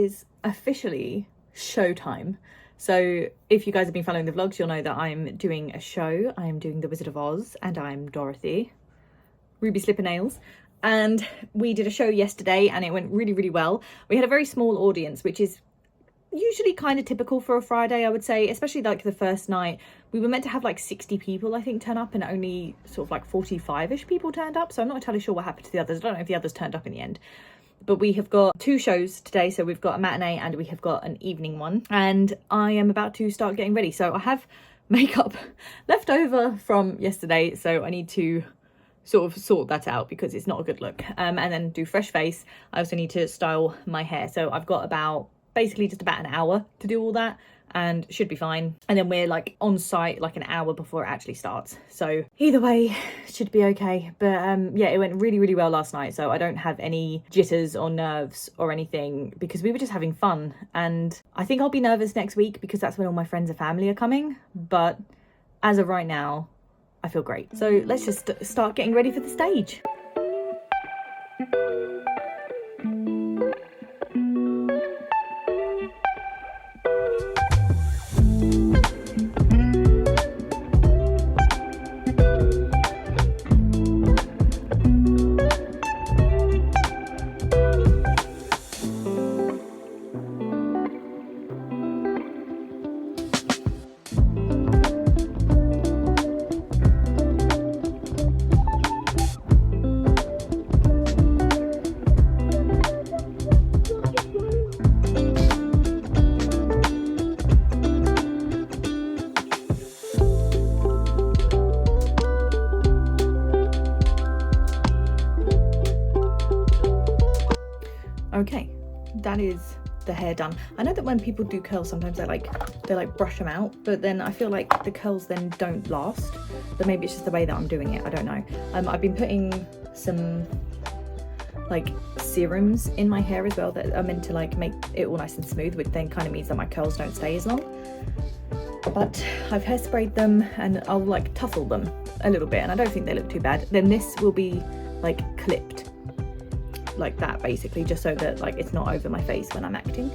is officially showtime. So if you guys have been following the vlogs, you'll know that I'm doing a show. I'm doing The Wizard of Oz and I'm Dorothy, Ruby Slipper Nails. And we did a show yesterday and it went really, really well. We had a very small audience, which is usually kind of typical for a Friday, I would say, especially like the first night. We were meant to have like 60 people, I think, turn up, and only sort of like 45-ish people turned up. So I'm not entirely sure what happened to the others. I don't know if the others turned up in the end. But we have got 2 shows today. So we've got a matinee and we have got an evening one. And I am about to start getting ready. So I have makeup left over from yesterday. So I need to sort of sort that out because it's not a good look. And then do fresh face. I also need to style my hair. So I've got basically just about an hour to do all that and should be fine. And then we're like on site like an hour before it actually starts. So either way, should be okay. But yeah, it went really, really well last night. So I don't have any jitters or nerves or anything because we were just having fun. And I think I'll be nervous next week because that's when all my friends and family are coming. But as of right now, I feel great. So let's just start getting ready for the stage. Okay, that is the hair done. I know that when people do curls, sometimes they like brush them out, but then I feel like the curls then don't last. But maybe it's just the way that I'm doing it, I don't know. I've been putting some like serums in my hair as well that are meant to like make it all nice and smooth, which then kind of means that my curls don't stay as long. But I've hairsprayed them and I'll like tussle them a little bit and I don't think they look too bad. Then this will be like clipped like that basically, just so that like it's not over my face when I'm acting.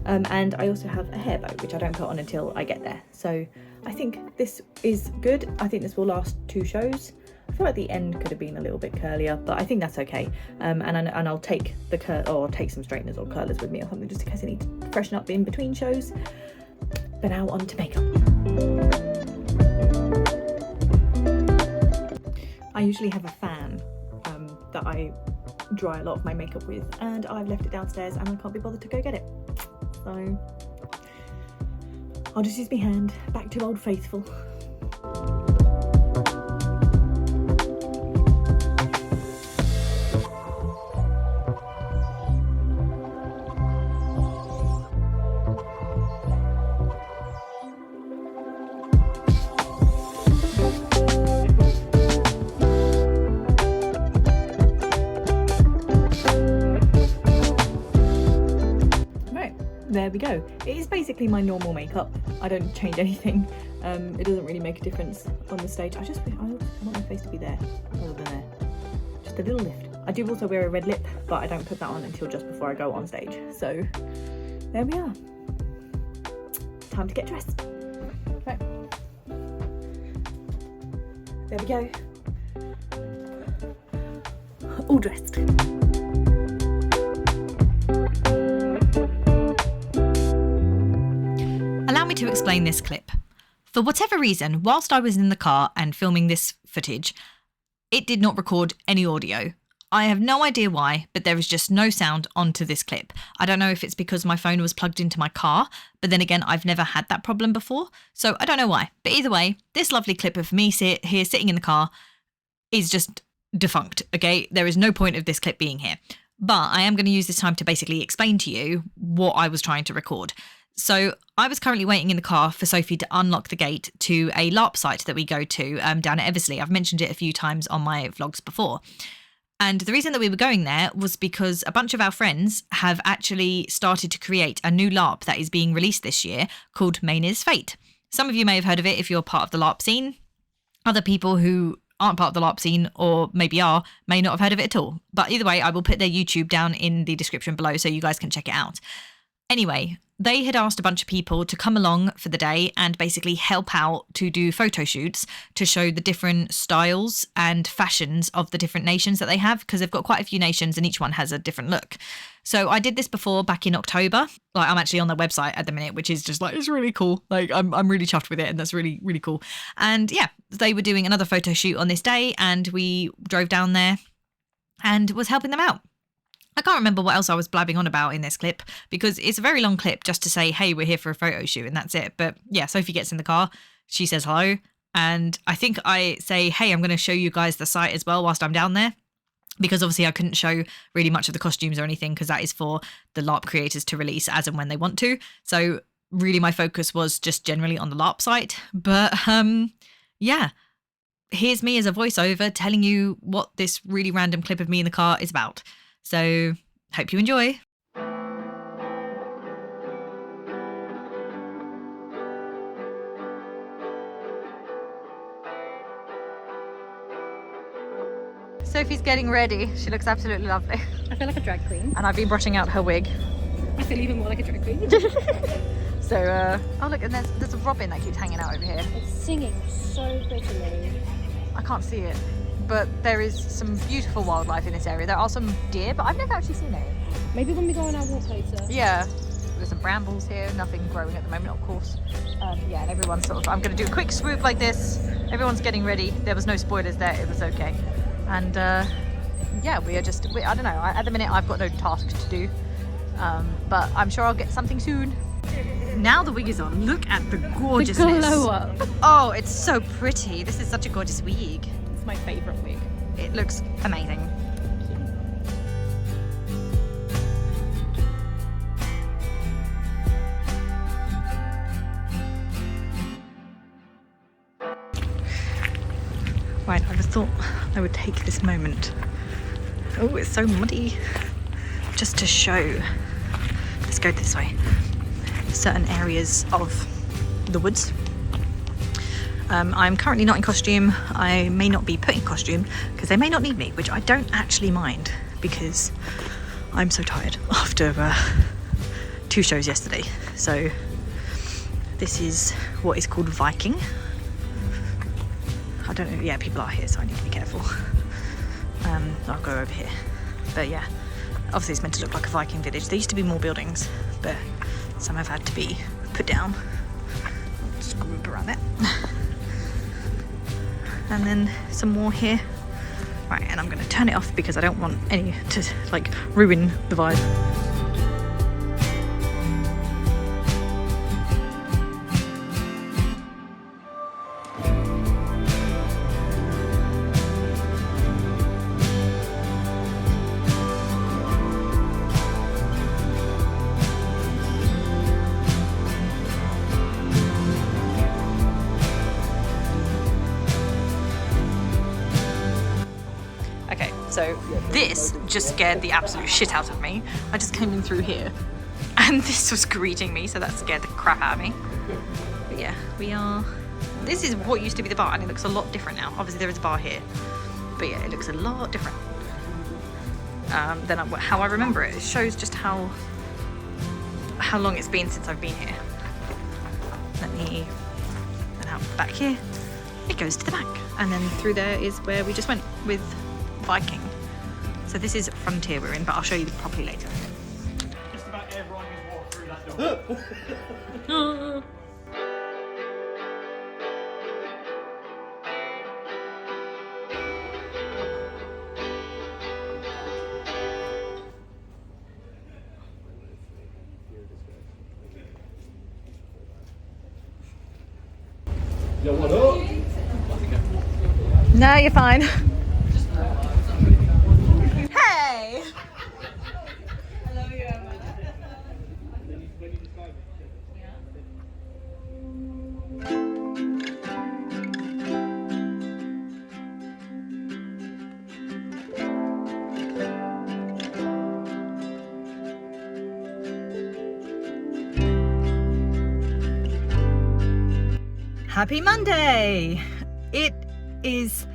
And I also have a hair bow which I don't put on until I get there. So I think this is good. I think this will last 2 shows. I feel like the end could have been a little bit curlier, but I think that's okay. And I'll take take some straighteners or curlers with me or something just in case I need to freshen up in between shows. But now on to makeup. I usually have a fan that I dry a lot of my makeup with, and I've left it downstairs and I can't be bothered to go get it. So I'll just use my hand, back to Old Faithful. There we go. It is basically my normal makeup. I don't change anything. It doesn't really make a difference on the stage. I want my face to be there, rather than there. Just a little lift. I do also wear a red lip, but I don't put that on until just before I go on stage. So there we are. Time to get dressed. Right. There we go. All dressed. To explain this clip. For whatever reason, whilst I was in the car and filming this footage, it did not record any audio. I have no idea why, but there is just no sound onto this clip. I don't know if it's because my phone was plugged into my car, but then again, I've never had that problem before, so I don't know why. But either way, this lovely clip of me here sitting in the car is just defunct, okay? There is no point of this clip being here. But I am going to use this time to basically explain to you what I was trying to record. So I was currently waiting in the car for Sophie to unlock the gate to a LARP site that we go to down at Eversley. I've mentioned it a few times on my vlogs before. And the reason that we were going there was because a bunch of our friends have actually started to create a new LARP that is being released this year called Menhirs Fate. Some of you may have heard of it if you're part of the LARP scene. Other people who aren't part of the LARP scene, or maybe are, may not have heard of it at all. But either way, I will put their YouTube down in the description below so you guys can check it out. Anyway, they had asked a bunch of people to come along for the day and basically help out to do photo shoots to show the different styles and fashions of the different nations that they have, because they've got quite a few nations and each one has a different look. So I did this before back in October. Like, I'm actually on their website at the minute, which is just like, it's really cool. Like, I'm really chuffed with it, and that's really, really cool. And yeah, they were doing another photo shoot on this day, and we drove down there and was helping them out. I can't remember what else I was blabbing on about in this clip, because it's a very long clip just to say, hey, we're here for a photo shoot, and that's it. But yeah, Sophie gets in the car, she says hello, and I think I say, hey, I'm going to show you guys the site as well whilst I'm down there, because obviously I couldn't show really much of the costumes or anything, because that is for the LARP creators to release as and when they want to. So really my focus was just generally on the LARP site. But yeah, here's me as a voiceover telling you what this really random clip of me in the car is about. So, hope you enjoy. Sophie's getting ready. She looks absolutely lovely. I feel like a drag queen. And I've been brushing out her wig. I feel even more like a drag queen. So, oh look, and there's a robin that keeps hanging out over here. It's singing so prettily. I can't see it, but there is some beautiful wildlife in this area. There are some deer, but I've never actually seen it. Maybe when we go on our walk later. Yeah, there's some brambles here, nothing growing at the moment, of course. Yeah, and everyone's sort of, I'm going to do a quick swoop like this. Everyone's getting ready. There was no spoilers there, it was okay. And yeah, I don't know, at the minute I've got no task to do, but I'm sure I'll get something soon. Now the wig is on, look at the gorgeousness. The glow up. Oh, it's so pretty. This is such a gorgeous wig. It's my favourite wig. It looks amazing. Right, I just thought I would take this moment. Oh, it's so muddy. Just to show, let's go this way, certain areas of the woods. I'm currently not in costume. I may not be put in costume because they may not need me, which I don't actually mind because I'm so tired after 2 shows yesterday. So this is what is called Viking. I don't know, yeah, people are here, so I need to be careful. I'll go over here. But yeah, obviously it's meant to look like a Viking village. There used to be more buildings, but some have had to be put down. I'll just group around there. And then some more here. Right, and I'm going to turn it off because I don't want any to like ruin the vibe. So this just scared the absolute shit out of me. I just came in through here and this was greeting me, so that scared the crap out of me. But yeah, this is what used to be the bar and it looks a lot different now. Obviously there is a bar here, but yeah, it looks a lot different than how I remember it. It shows just how long it's been since I've been here. And out back here, it goes to the back. And then through there is where we just went with Viking. So this is Frontier we're in, but I'll show you properly later. Just about everyone who's walked through that door. Yo, what up? No, you're fine. Hey! Happy Monday! It is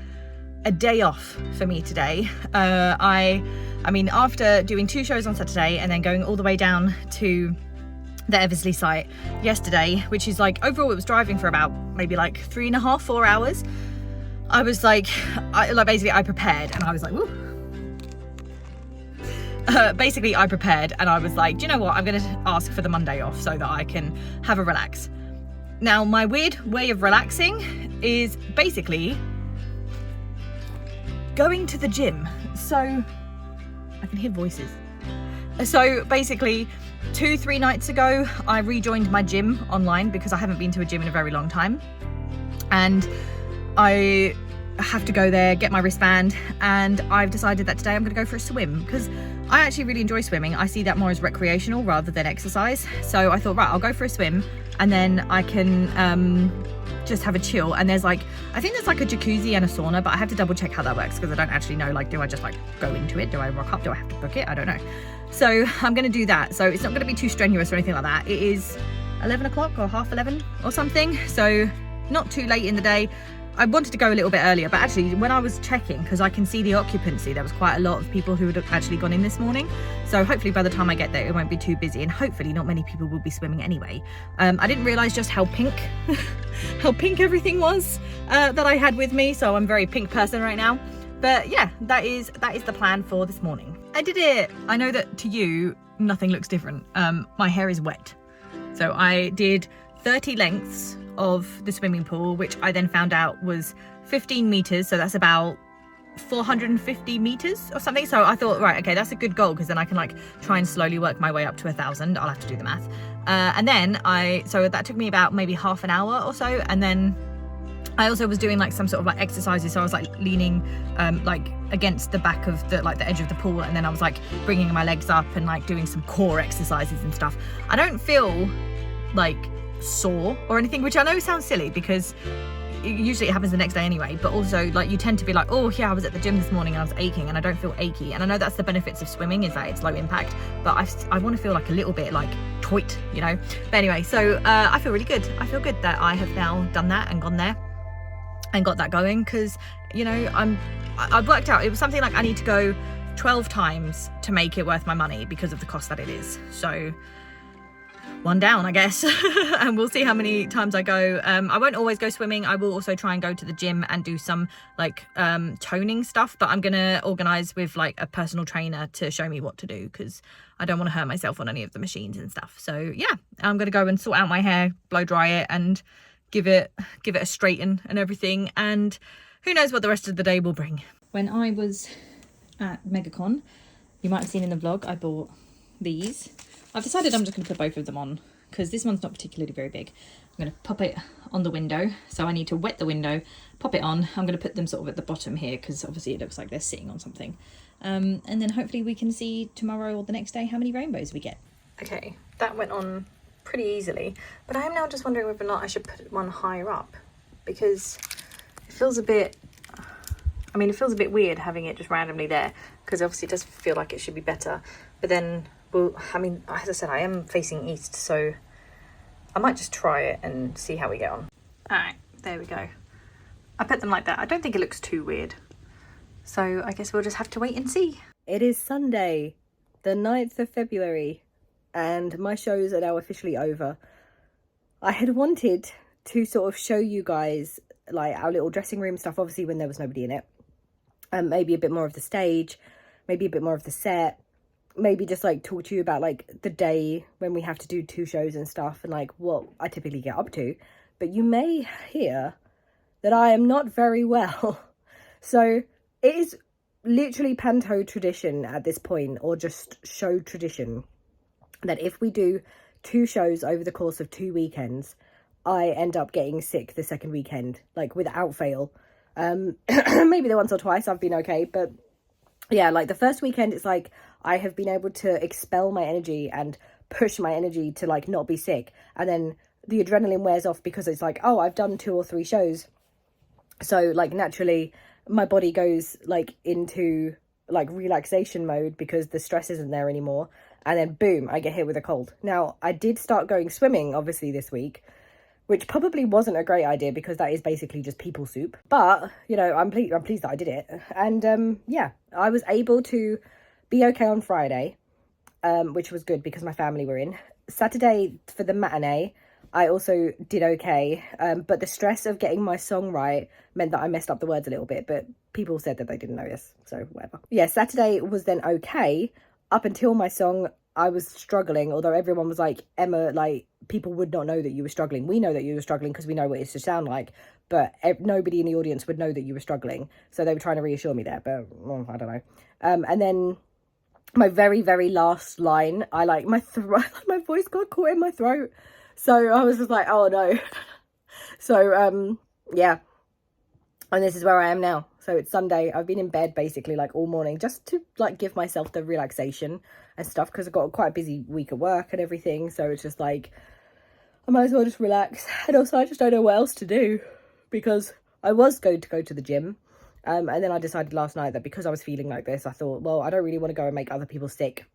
a day off for me today. I mean, after doing 2 shows on Saturday and then going all the way down to the Eversley site yesterday, which is like, overall it was driving for about maybe like 3.5, 4 hours. I was like, basically I prepared and I was like, woo. Basically I prepared and I was like, do you know what, I'm going to ask for the Monday off so that I can have a relax. Now my weird way of relaxing is basically going to the gym. So I can hear voices. So basically 2-3 nights ago I rejoined my gym online because I haven't been to a gym in a very long time, and I have to go there, get my wristband, and I've decided that today I'm going to go for a swim because I actually really enjoy swimming. I see that more as recreational rather than exercise. So I thought, right, I'll go for a swim and then I can just have a chill. And there's like, I think there's like a jacuzzi and a sauna, but I have to double check how that works because I don't actually know, like, do I just like go into it? Do I rock up? Do I have to book it? I don't know. So I'm going to do that. So it's not going to be too strenuous or anything like that. It is 11 o'clock or 11:30 or something. So not too late in the day. I wanted to go a little bit earlier, but actually when I was checking, because I can see the occupancy, there was quite a lot of people who had actually gone in this morning. So hopefully by the time I get there, it won't be too busy, and hopefully not many people will be swimming anyway. I didn't realise just how pink, how pink everything was that I had with me. So I'm a very pink person right now. But yeah, that is the plan for this morning. I did it. I know that to you, nothing looks different. My hair is wet. So I did 30 lengths of the swimming pool, which I then found out was 15 meters, so that's about 450 meters or something. So I thought, right, okay, that's a good goal because then I can like try and slowly work my way up to 1,000. I'll have to do the math. And then so that took me about maybe half an hour or so, and then I also was doing like some sort of like exercises. So I was like leaning like against the back of the edge of the pool, and then I was like bringing my legs up and like doing some core exercises and stuff. I don't feel like sore or anything, which I know sounds silly because usually it happens the next day anyway, but also like you tend to be like, oh yeah, I was at the gym this morning and I was aching, and I don't feel achy. And I know that's the benefits of swimming, is that it's low impact, but I want to feel like a little bit like toit, you know. But anyway, so I feel really good. I feel good that I have now done that and gone there and got that going, because you know I've worked out it was something like I need to go 12 times to make it worth my money because of the cost that it is. So one down, I guess. And we'll see how many times I go. I won't always go swimming. I will also try and go to the gym and do some like toning stuff, but I'm gonna organize with like a personal trainer to show me what to do because I don't want to hurt myself on any of the machines and stuff. So yeah, I'm gonna go and sort out my hair, blow dry it, and give it a straighten and everything, and who knows what the rest of the day will bring. When I was at MegaCon, you might have seen in the vlog, I bought these. I've decided I'm just going to put both of them on because this one's not particularly very big. I'm going to pop it on the window, so I need to wet the window, pop it on. I'm going to put them sort of at the bottom here because obviously it looks like they're sitting on something. And then hopefully we can see tomorrow or the next day how many rainbows we get. Okay, that went on pretty easily, but I am now just wondering whether or not I should put one higher up because it feels a bit, I mean, it feels a bit weird having it just randomly there because obviously it does feel like it should be better, but then, well, I mean, as I said, I am facing east, so I might just try it and see how we get on. All right, there we go. I put them like that. I don't think it looks too weird, so I guess we'll just have to wait and see. It is Sunday, the 9th of February, and my shows are now officially over. I had wanted to sort of show you guys like our little dressing room stuff, obviously when there was nobody in it, and maybe a bit more of the stage, maybe a bit more of the set, maybe just like talk to you about like the day when we have to do 2 shows and stuff and like what I typically get up to. But you may hear that I am not very well. So it is literally panto tradition at this point, or just show tradition, that if we do 2 shows over the course of 2 weekends, I end up getting sick the second weekend, like without fail. Maybe the once or twice I've been okay, but yeah, like the first weekend it's like I have been able to expel my energy and push my energy to like not be sick, and then the adrenaline wears off because it's like, oh, I've done 2 or 3 shows, so like naturally my body goes like into like relaxation mode because the stress isn't there anymore, and then boom, I get hit with a cold. Now I did start going swimming obviously this week, which probably wasn't a great idea because that is basically just people soup, but you know, I'm pleased that I did it. And yeah, I was able to be okay on Friday, which was good because my family were in. Saturday for the matinee, I also did okay, but the stress of getting my song right meant that I messed up the words a little bit, but people said that they didn't notice, so whatever. Yeah, Saturday was then okay. Up until my song, I was struggling, although everyone was like, Emma, like, people would not know that you were struggling. We know that you were struggling because we know what it is to sound like, but nobody in the audience would know that you were struggling, so they were trying to reassure me there, but well, I don't know. And then my very, very last line, I like, my voice got caught in my throat. So I was just like, oh no. So, yeah. And this is where I am now. So it's Sunday. I've been in bed basically like all morning just to like give myself the relaxation and stuff because I've got quite a busy week at work and everything. So it's just like, I might as well just relax. And also I just don't know what else to do because I was going to go to the gym. And then I decided last night that because I was feeling like this, I thought, well, I don't really want to go and make other people sick.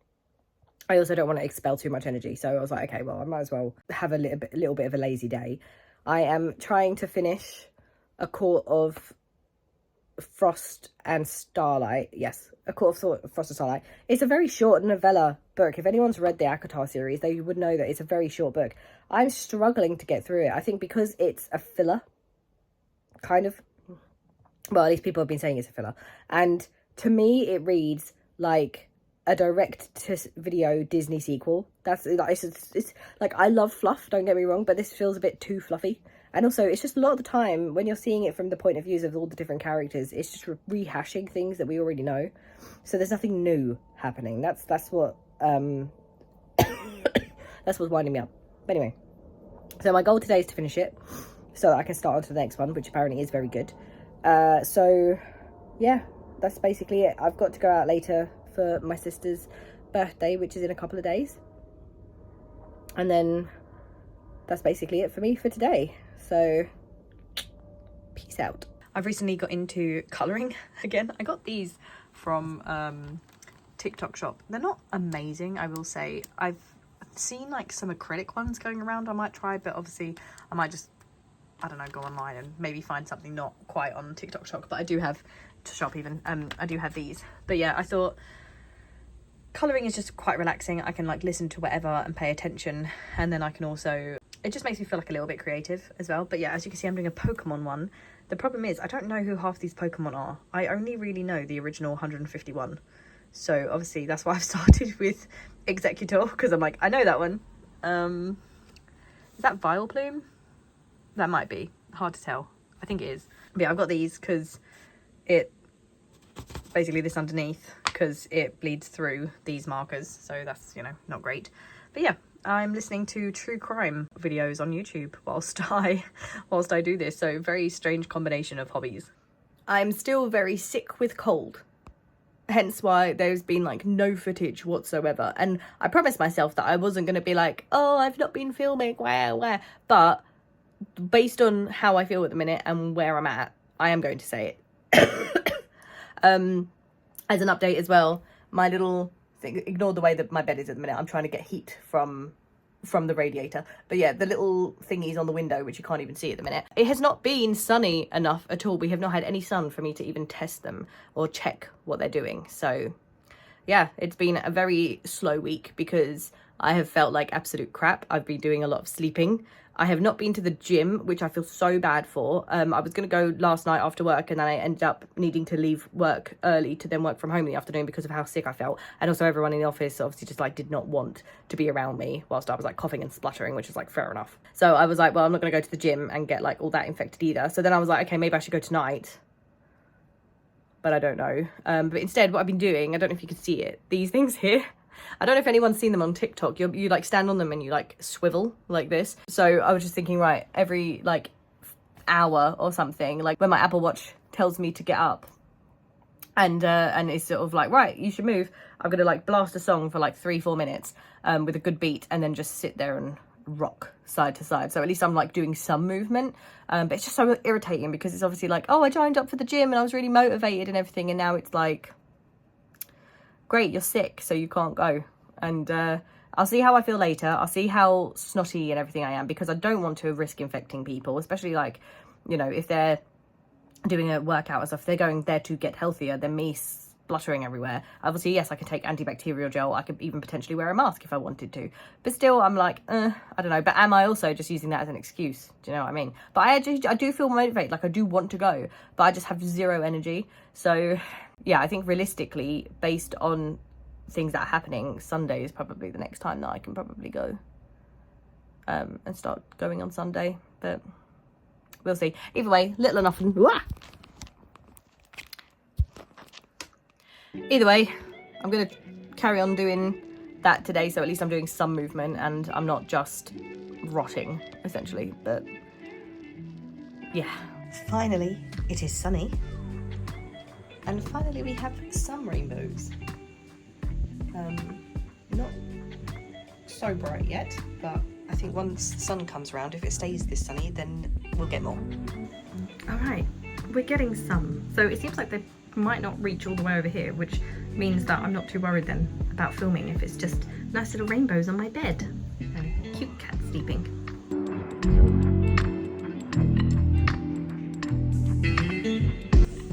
I also don't want to expel too much energy. So I was like, okay, well, I might as well have a little bit of a lazy day. I am trying to finish A Court of Frost and Starlight. Yes, A Court of Frost and Starlight. It's a very short novella book. If anyone's read the ACOTAR series, they would know that it's a very short book. I'm struggling to get through it. I think because it's a filler, kind of. Well, at least people have been saying it's a filler. And to me, it reads like a direct-to-video Disney sequel. That's it's like, I love fluff, don't get me wrong, but this feels a bit too fluffy. And also, it's just a lot of the time, when you're seeing it from the point of views of all the different characters, it's just rehashing things that we already know. So there's nothing new happening. That's what, that's what's winding me up. But anyway, so my goal today is to finish it, so that I can start on to the next one, which apparently is very good. So, yeah, that's basically it. I've got to go out later for my sister's birthday, which is in a couple of days. And then that's basically it for me for today. So, peace out. I've recently got into colouring again. I got these from TikTok shop. They're not amazing, I will say. I've seen like some acrylic ones going around I might try, but obviously I might just, I don't know, go online and maybe find something not quite on TikTok shop, but I do have I do have these. But yeah, I thought colouring is just quite relaxing. I can like listen to whatever and pay attention, and then I can also, it just makes me feel like a little bit creative as well. But yeah, as you can see, I'm doing a Pokemon one. The problem is I don't know who half these Pokemon are. I only really know the original 151. So obviously that's why I've started with Executor, because I'm like, I know that one. Is that Vileplume? That might be. Hard to tell. I think it is. But yeah, I've got these because it, basically this underneath, because it bleeds through these markers. So that's, you know, not great. But yeah, I'm listening to true crime videos on YouTube whilst I do this. So very strange combination of hobbies. I'm still very sick with cold. Hence why there's been like no footage whatsoever. And I promised myself that I wasn't going to be like, oh, I've not been filming, where. But based on how I feel at the minute and where I'm at, I am going to say it. As an update as well, my little thing, ignore the way that my bed is at the minute. I'm trying to get heat from the radiator. But yeah, the little thingies on the window, which you can't even see at the minute. It has not been sunny enough at all. We have not had any sun for me to even test them or check what they're doing. So yeah, it's been a very slow week because I have felt like absolute crap. I've been doing a lot of sleeping. I have not been to the gym, which I feel so bad for. I was going to go last night after work, and then I ended up needing to leave work early to then work from home in the afternoon because of how sick I felt. And also everyone in the office obviously just like did not want to be around me whilst I was like coughing and spluttering, which is like fair enough. So I was like, well, I'm not going to go to the gym and get like all that infected either. So then I was like, okay, maybe I should go tonight. But I don't know. But instead what I've been doing, I don't know if you can see it, these things here. I don't know if anyone's seen them on TikTok. You like stand on them and you like swivel like this. So I was just thinking, right, every like hour or something, like when my Apple Watch tells me to get up and it's sort of like, right, you should move, I'm gonna like blast a song for like 3-4 minutes with a good beat and then just sit there and rock side to side. So at least I'm like doing some movement, but it's just so irritating because it's obviously like, oh, I joined up for the gym and I was really motivated and everything, and now it's like, great, you're sick, so you can't go. And I'll see how I feel later. I'll see how snotty and everything I am, because I don't want to risk infecting people, especially like, you know, if they're doing a workout and stuff, if they're going there to get healthier, then me bluttering everywhere. Obviously, yes, I can take antibacterial gel. I could even potentially wear a mask if I wanted to. But still, I'm like, I don't know. But am I also just using that as an excuse? Do you know what I mean? But I do feel motivated. Like, I do want to go, but I just have zero energy. So, yeah, I think realistically, based on things that are happening, Sunday is probably the next time that I can probably go. And start going on Sunday. But we'll see. Either way, little enough. Either way, I'm going to carry on doing that today, so at least I'm doing some movement and I'm not just rotting, essentially. But yeah. Finally, it is sunny. And finally we have some rainbows. Not so bright yet, but I think once the sun comes around, if it stays this sunny, then we'll get more. Alright, we're getting some. So it seems like they might not reach all the way over here, which means that I'm not too worried then about filming if it's just nice little rainbows on my bed and cute cat sleeping.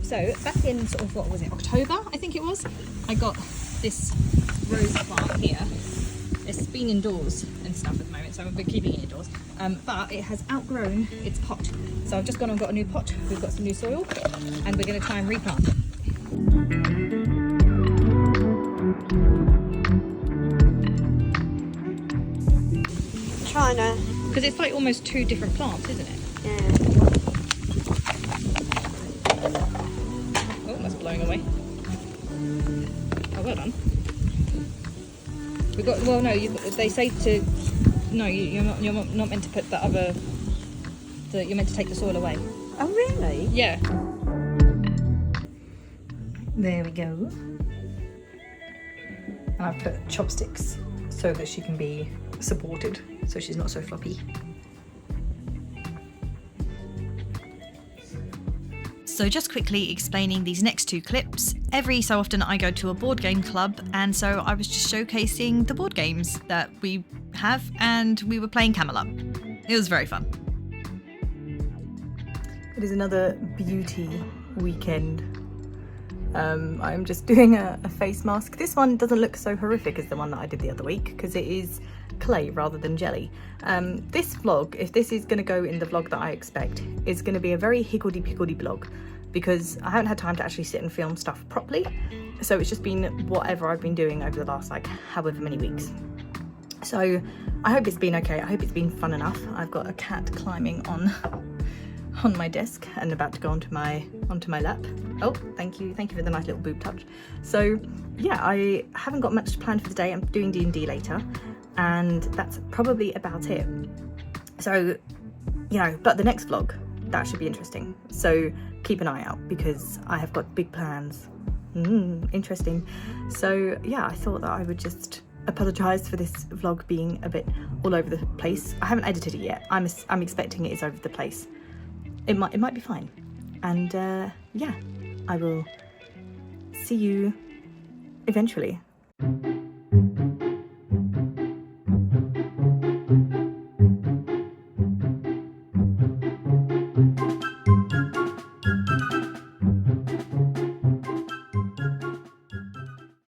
So back in sort of, what was it, October, I think it was, I got this rose plant here. It's been indoors and stuff at the moment, so I've been keeping it indoors, but it has outgrown its pot. So I've just gone and got a new pot, we've got some new soil, and we're going to try and replant it. Trying to. Because it's like almost two different plants, isn't it? Yeah. Oh, that's blowing away. Oh, well done. We got. Well, no. They say to. No, you're not meant to put that other. You're meant to take the soil away. Oh, really? Yeah. There we go. And I've put chopsticks so that she can be supported, so she's not so floppy. So just quickly explaining these next two clips. Every so often I go to a board game club, and so I was just showcasing the board games that we have, and we were playing Camelot. It was very fun. It is another beauty weekend. I'm just doing a face mask. This one doesn't look so horrific as the one that I did the other week because it is clay rather than jelly. This vlog, if this is going to go in the vlog that I expect, is going to be a very higgledy-piggledy vlog because I haven't had time to actually sit and film stuff properly. So it's just been whatever I've been doing over the last like however many weeks. So I hope it's been okay. I hope it's been fun enough. I've got a cat climbing on my desk and about to go onto my lap. Oh, thank you for the nice little boob touch. So yeah, I haven't got much planned for the day. I'm doing D&D later, and that's probably about it. So, you know, but the next vlog, that should be interesting. So keep an eye out because I have got big plans. Interesting. So yeah, I thought that I would just apologise for this vlog being a bit all over the place. I haven't edited it yet. I'm expecting it is over the place. It might be fine. And yeah, I will see you eventually.